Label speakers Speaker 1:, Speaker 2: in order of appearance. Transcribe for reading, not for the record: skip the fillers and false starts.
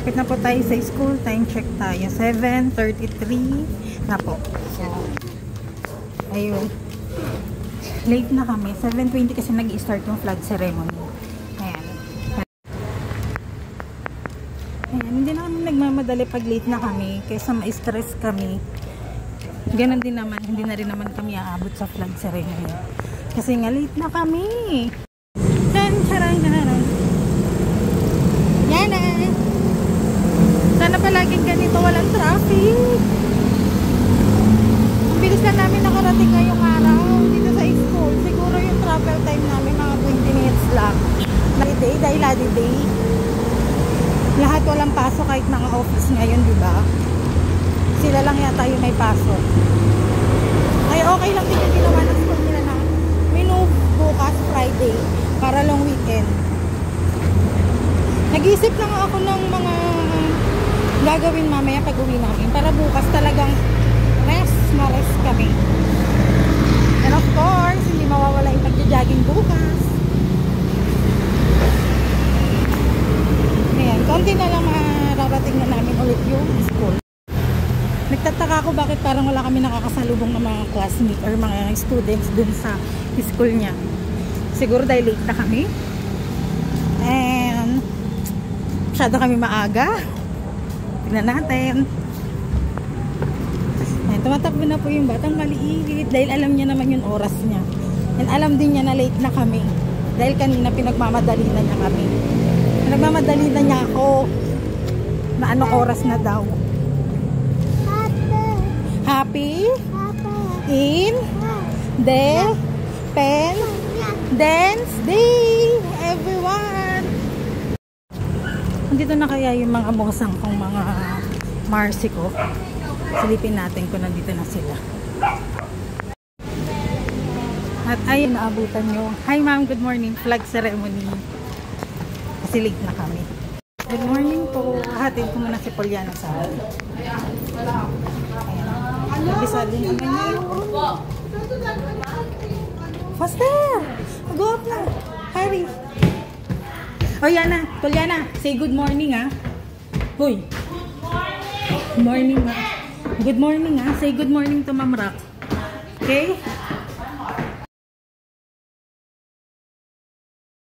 Speaker 1: malapit na po tayo sa school. Time check tayo. 7:33 na po. So, ayun. Late na kami. 7:20 kasi nag-i-start yung flag ceremony. Ayan. Ayan. Hindi na kami nagmamadali pag late na kami. Kaysa ma-stress kami. Ganon din naman. Hindi na rin naman kami aabot sa flag ceremony. Kasi nga late na kami. Yan na. Sana palaging ganito, walang traffic. Ang bilis na namin nakarating ngayong araw dito sa school. Siguro yung travel time namin mga 20 minutes lang. Day, dahil day. Lahat walang pasok kahit mga office ngayon, di ba? Sila lang yata yung may pasok. Ay, okay lang din yung ginawa ng school nila na move bukas Friday para long weekend. Nag-isip lang ako ng mga gagawin mamaya pag uwi namin para bukas talagang ma-rest kami. And of course, hindi mawawala yung pag-jogging bukas. Ayan, konti na lang mararating na namin ulit yung school. Nagtataka ako bakit parang wala kami nakakasalubong ng mga classmates or mga students dun sa school niya. Siguro dahil late na kami. And masyado kami maaga. Tignan natin. Ayan, tumatakbo na po yung batang maliit dahil alam niya naman yung oras niya. And alam din niya na late na kami. Dahil kanina pinagmamadali na niya kami. Pinagmamadali na niya ako na anong oras na daw. Happy? In? The? Pen? Dance Day! Everyone! Nandito na kaya yung mga bungsang kong mga Marcy ko. Silipin natin kung nandito na sila. At ayun, naabutan nyo. Hi ma'am, good morning. Flag ceremony. Kasi late na kami. Good morning po. Hatid ko muna si Poliana sa akin. Ayan. Nabisado yung naman yun. Faster! Go up na. Hurry. O yan na. Poliana, say good morning ah. Hoy. Good morning ah. Good morning ah. Say good morning to Ma'am Rock. Okay?